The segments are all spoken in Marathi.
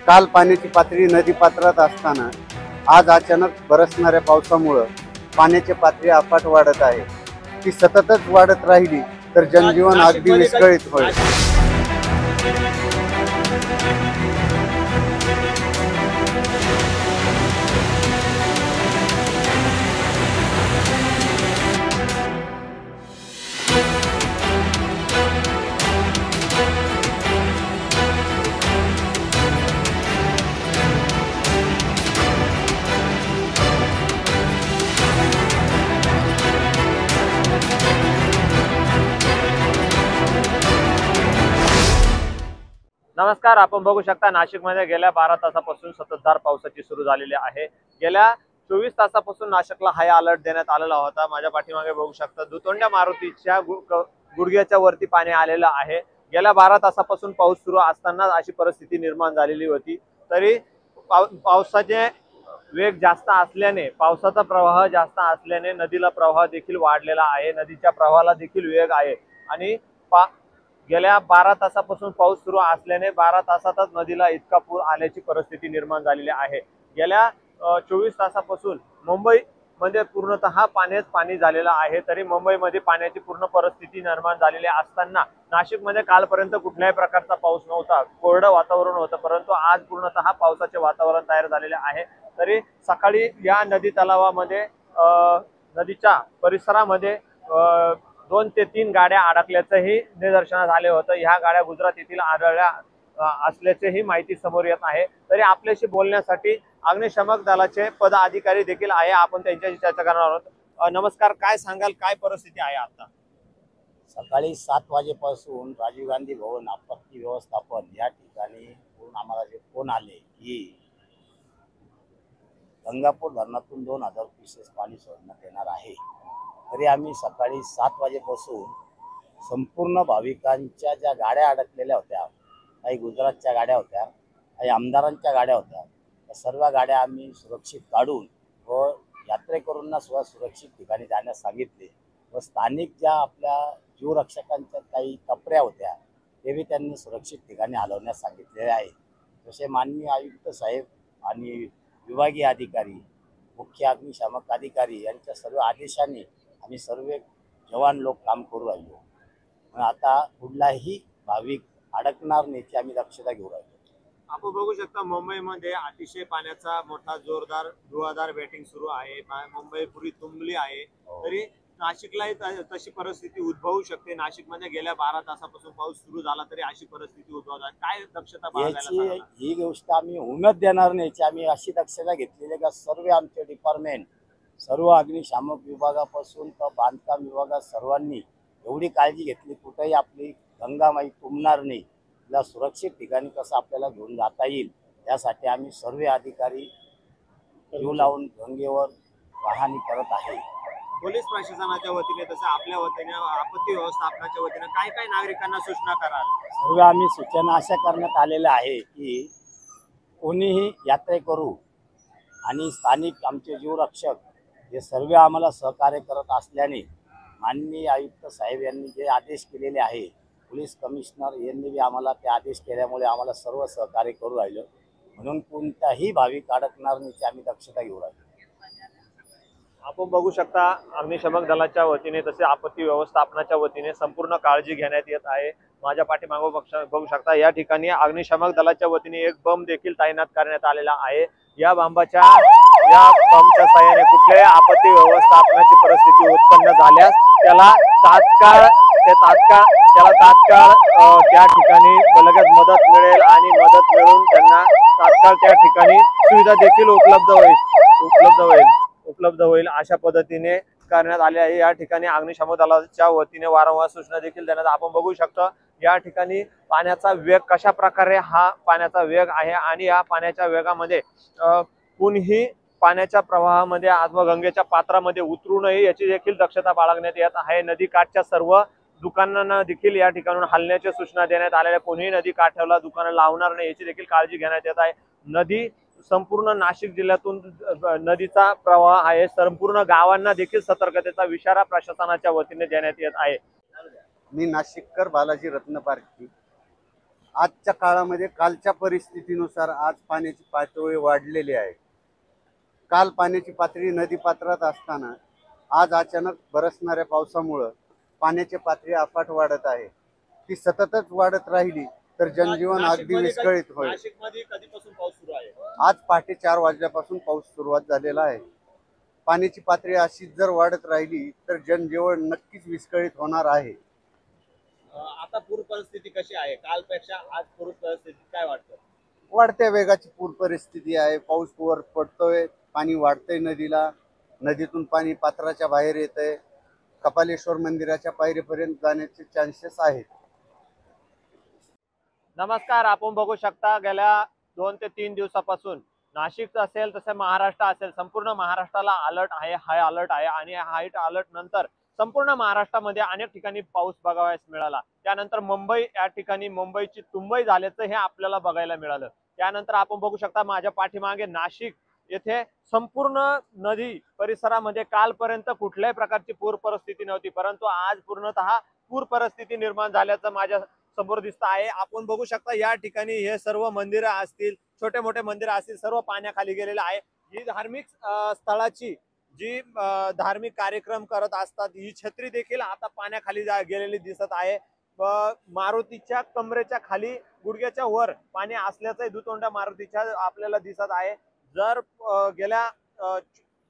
काल पाण्याची पातळी नदी पात्रात असताना आज अचानक बरसणाऱ्या पावसामुळे पाण्याची पातळी अफाट वाढत आहे। ती सततच वाढत राहिली तर जनजीवन अगदी विस्कळीत होईल। नमस्कार, आपण बघू शकता नाशिकमध्ये गेल्या 12 तासापासून संततधार पावसाची सुरू झालेली आहे। गेल्या 24 तासापासून नाशिकला हाय अलर्ट देण्यात आलेला होता। माझ्या पाठीमागे बघू शकता दुतोंड्या मारुतीच्या गुडघ्याच्या वरती पाणी आलेलं आहे। गेल्या 12 तासापासून पाऊस सुरू असताना अशी परिस्थिती निर्माण झालेली होती। तरी पावसाचे वेग जास्त असल्याने, पावसाचा प्रवाह जास्त असल्याने नदीला प्रवाह देखील वाढलेला आहे, नदीच्या प्रवाहाला देखील वेग आहे। आणि गेल्या 12 तासापासून पाऊस सुरू असल्याने 12 तासातच नदीला इतका पूर आल्याची परिस्थिती निर्माण झालेली आहे। गेल्या 24 तासापासून मुंबईमध्ये पूर्णतः पाणी झालेला आहे। तरी मुंबईमध्ये पाण्याची पूर्ण परिस्थिती निर्माण झालेली असताना नाशिकमध्ये कालपर्यंत कुठल्याही प्रकारचा पाऊस नव्हता, कोरडं वातावरण होतं, परंतु आज पूर्णतः पावसाचे वातावरण तयार झालेले आहे। तरी सकाळी या नदी तलावामध्ये नदीच्या परिसरामध्ये 2 ते 3 गाड्या अडकल्याचंही निदर्शनास आले होतं। ह्या गाड्या गुजरात येथील आढळल्या असल्याचीही माहिती समोर येत आहे। तरी आपल्याशी बोलण्यासाठी अग्निशमक दलाचे पदाधिकारी देखील आहे, आपण त्यांच्याशी चर्चा करणार आहोत। नमस्कार, काय सांगाल, काय परिस्थिती आहे आता? सकाळी 7 वाजेपासून राजीव गांधी भवन आपत्ती व्यवस्थापन या ठिकाणी आम्हाला जे फोन आले की गंगापूर धरणातून 2000 क्युसेस पाणी सोडण्यात येणार आहे। तरी आम्ही सकाळी 7 वाजेपासून संपूर्ण भाविकांच्या ज्या गाड्या अडकलेल्या होत्या, काही गुजरातच्या गाड्या होत्या, काही आमदारांच्या गाड्या होत्या, त्या सर्व गाड्या आम्ही सुरक्षित काढून व यात्रेकरूंना सुद्धा सुरक्षित ठिकाणी जाण्यास सांगितले व स्थानिक ज्या आपल्या जीवरक्षकांच्या काही टपऱ्या होत्या तेही त्यांनी सुरक्षित ठिकाणी हलवण्यास सांगितलेले आहे। जसे माननीय आयुक्त साहेब आणि विभागीय अधिकारी, मुख्य अग्निशामक अधिकारी यांच्या सर्व आदेशाने आम्ही सर्व जवान लोक काम करू राहिलो। पण आता कुठलाही भाविक अडकणार नाही याची आम्ही दक्षता घेऊ राहिलो। आपण बघू शकता मुंबईमध्ये अतिशय पाण्याचा मोठा जोरदार धुवाधार बॅटिंग सुरू आहे। मुंबई पुरी तुंबली आहे। तरी नाशिकलाही तशी परिस्थिती उद्भवू शकते। नाशिकमध्ये गेल्या 12 तासापासून पाऊस सुरू झाला तरी अशी परिस्थिती उद्भवत, काय दक्षता बाळगायला? ही गोष्ट आम्ही होऊनच देणार नाही याची आम्ही अशी दक्षता घेतलेली का सर्व आमचे डिपार्टमेंट, सर्व अग्निशामक विभागापासून तर बांधकाम विभागात सर्वांनी एवढी काळजी घेतली कुठेही आपली गंगामाई तुंबणार नाही, तिला सुरक्षित ठिकाणी कसं आपल्याला घेऊन जाता येईल यासाठी आम्ही सर्व अधिकारी जीव लावून गंगेवर पाहणी करत आहे। पोलीस प्रशासनाच्या वतीने तसं आपल्या वतीने आपत्ती व्यवस्थापनाच्या वतीने काय काय नागरिकांना सूचना कराल? सर्व आम्ही सूचना अशा करण्यात आलेल्या आहे की कोणीही यात्रेकरू आणि स्थानिक आमचे जीवरक्षक हे सर्व आम्हाला सहकार्य करत असल्याने माननीय आयुक्त साहेब यांनी जे आदेश केलेले आहे, पोलीस कमिशनर यांनी आम्हाला ते आदेश केल्यामुळे आम्हाला सर्व सहकार्य करू राहिलं, म्हणून कोणताही भाविक अडकणार नाही आम्ही दक्षता घेऊ राहिलो। आपण बघू शकता अग्निशमक दलाच्या वतीने तसे आपत्ती व्यवस्थापनाच्या वतीने संपूर्ण काळजी घेण्यात येत आहे। माझ्या पाठीमागे बघू शकता या ठिकाणी अग्निशमक दलाच्या वतीने एक बंब देखील तैनात करण्यात आलेला आहे। या बंबाच्या साहाय्याने कुठल्याही आपत्ती व्यवस्थापनाची परिस्थिती उत्पन्न झाल्यास त्याला तात्काळ त्या ठिकाणी लगेच मदत मिळेल आणि मदत मिळून त्यांना तात्काळ त्या ठिकाणी सुविधा देखील उपलब्ध होईल अशा पद्धतीने करण्यात आले आहे। या ठिकाणी अग्निशमक दलाच्या वतीने वारंवार सूचना देखील देण्यात आपण बघू शकता या ठिकाणी पाण्याचा वेग कशा प्रकारे हा पाण्याचा वेग आहे आणि या पाण्याच्या वेगामध्ये कोणीही पाण्याच्या प्रवाहामध्ये अथवा गंगेच्या पात्रामध्ये उतरू नये याची देखील दक्षता बाळगण्यात येत आहे। नदी काठच्या सर्व दुकानांना देखील या ठिकाणून हलण्याच्या सूचना देण्यात आलेल्या, कोणीही नदी काठाला दुकानं लावणार नाही याची देखील काळजी घेण्यात येत आहे। नदी संपूर्ण नाशिक जिल्ह्यातून नदीचा प्रवाह आहे, संपूर्ण गावांना देखील सतर्कतेचा इशारा प्रशासनाच्या वतीने देण्यात येत आहे। मी नाशिककर बालाजी रत्नपारखी। आजच्या काळामध्ये कालच्या परिस्थितीनुसार आज पाण्याची पातळी वाढलेली आहे. काल पाण्याची पातळी नदी पात्रात असताना आज अचानक बरसणाऱ्या पावसामुळं पाण्याची पातळी अफाट वाढत आहे. ती सततच वाढत राहिली तर जनजीवन अगदी विस्कळीत होईल. नाशिकमध्ये कधीपासून पाऊस सुरू आहे? आज पहाटे 4 वाजल्यापासून पाऊस सुरुवात झालेला आहे. पाण्याची पातळी अशीच जर वाढत राहिली तर जनजीवन नक्कीच विस्कळीत होणार आहे. आता पूर परिस्थिती कशी आहे? कालपेक्षा आज पूर परिस्थिती काय वाटतं? वाढत्या वेगाची पूर परिस्थिती आहे. पाऊस वर पडतोय, पाणी वाढतंय नदीला, नदीतून पाणी पात्राच्या बाहेर येतंय. कपालेश्वर मंदिराच्या पायरीपर्यंत जाण्याचे चान्सेस आहेत. नमस्कार, आपण बघू शकता गेल्या 2 ते 3 दिवसापासून नाशिक असेल तसे महाराष्ट्र असेल संपूर्ण महाराष्ट्राला अलर्ट आहे, हाय अलर्ट आहे आणि हाय अलर्ट नंतर संपूर्ण महाराष्ट्रामध्ये अनेक ठिकाणी पाऊस बघावयास मिळाला. त्यानंतर मुंबई या ठिकाणी मुंबईची तुंबई झाल्याचं हे आपल्याला बघायला मिळालं. त्यानंतर आपण बघू शकता माझ्या पाठीमागे नाशिक येथे संपूर्ण नदी परिसरामध्ये कालपर्यंत कुठल्याही प्रकारची पूर परिस्थिती नव्हती, परंतु आज पूर्णतः पूर परिस्थिती निर्माण झाल्याचं माझ्या समोर दिसत आहे. आपण बघू शकता या ठिकाणी हे सर्व मंदिरं असतील, छोटे मोठे मंदिरं असतील, सर्व पाण्याखाली गेलेलं आहे. ही धार्मिक स्थळाची जी धार्मिक कार्यक्रम करत असतात ही छत्री देखील आता पाण्याखाली गेलेली दिसत आहे. मारुतीच्या कमरेच्या खाली गुडघ्याच्या वर पाणी असल्याचं दुतोंड्या मारुतीच्या आपल्याला दिसत आहे. जर गेल्या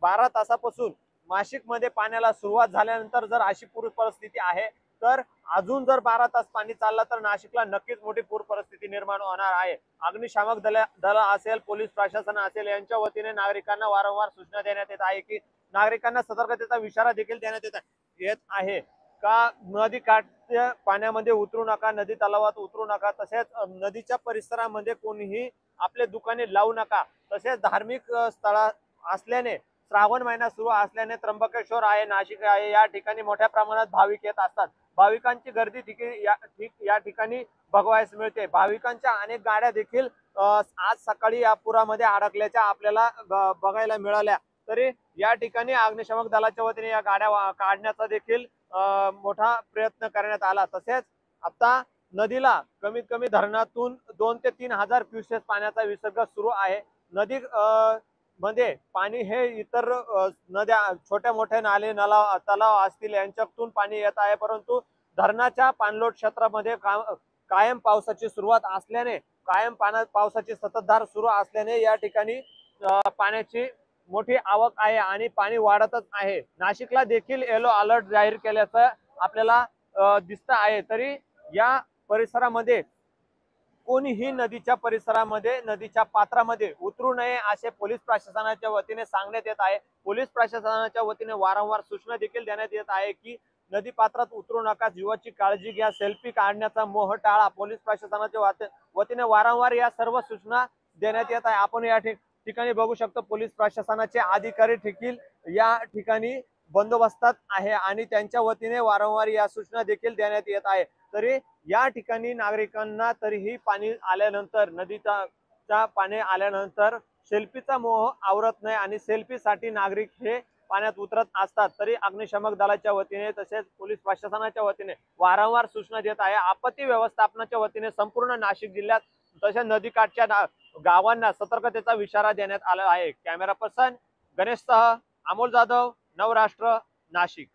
12 तासापासून नाशिकमध्ये पाण्याला सुरुवात झाल्यानंतर जर अशी पूर परिस्थिती आहे तर अजून जर 12 तास पाणी चाललं तर नाशिकला नक्कीच मोठी पूर परिस्थिती निर्माण होणार आहे. अग्निशामक दल असेल, पोलीस प्रशासन असेल यांच्या वतीने नागरिकांना वारंवार सूचना देण्यात येत आहे की नागरिकांना सतर्कतेचा इशारा देखील देण्यात येत आहे का नदी काठच्या पाण्यामध्ये उतरू नका, नदी तलावात उतरू नका, तसेच नदीच्या परिसरामध्ये कोणीही आपले दुकाने लावू नका. तसेच धार्मिक स्थळ असल्याने श्रावण महिना सुरू असल्याने त्र्यंबकेश्वर आहे, नाशिक आहे या ठिकाणी मोठ्या प्रमाणात भाविक येत असतात. भाविकांची गर्दी या ठिकाणी बघवायला मिळते. भाविकांच्या अनेक गाड्या देखील आज सकाळी या पुरामध्ये अडकल्याच्या आपल्याला बघायला मिळाल्या. तरी या ठिकाणी अग्निशमक दलाच्या वतीने या गाड्या काढण्याचा देखील मोठा प्रयत्न करण्यात आला. तसेच आता नदीला कमीत कमी धरणातून 2 ते 3 हजार क्युसेस पाण्याचा विसर्ग सुरू आहे. नदी मध्ये पाणी हे इतर नद्या छोट्या मोठ्या नाले तलाव असतील यांच्यातून पाणी येत आहे, परंतु धरणाच्या पाणलोट क्षेत्रामध्ये कायम पावसाची सुरुवात असल्याने पावसाची संततधार सुरू असल्याने या ठिकाणी पाण्याची मोठी आवक आहे आणि पाणी वाढतच आहे. नाशिकला देखील येलो अलर्ट जाहीर केल्याचं आपल्याला दिसत आहे. तरी या परिसरामध्ये कोणीही नदीच्या परिसरामध्ये नदीच्या पात्रामध्ये उतरू नये असे पोलीस प्रशासनाच्या वतीने सांगण्यात येत आहे. पोलीस प्रशासनाच्या वतीने वारंवार सूचना देखील देण्यात येत आहे की नदी पात्रात उतरू नका, जीवाची काळजी घ्या, सेल्फी काढण्याचा मोह टाळा. पोलीस प्रशासनाच्या वतीने वारंवार या सर्व सूचना देण्यात येत आहे. आपण या ठिकाणी बघू शकतो पोलीस प्रशासनाचे अधिकारी देखील या ठिकाणी बंदोबस्तात आहे आणि त्यांच्या वतीने वारंवार या सूचना देखील देण्यात येत आहे. तरी या ठिकाणी नागरिकांना तरीही पाणी आल्यानंतर नदीचा पाणी आल्यानंतर सेल्फीचा मोह आवरत नाही आणि सेल्फीसाठी नागरिक हे पाण्यात उतरत असतात. तरी अग्निशमक दलाच्या वतीने तसेच पोलीस प्रशासनाच्या वतीने वारंवार सूचना देत आहे. आपत्ती व्यवस्थापनाच्या वतीने संपूर्ण नाशिक जिल्ह्यात तसेच नदीकाठच्या गावांना सतर्कतेचा इशारा देण्यात आला आहे. कॅमेरा पर्सन गणेशसह अमोल जाधव, नवराष्ट्र, नाशिक.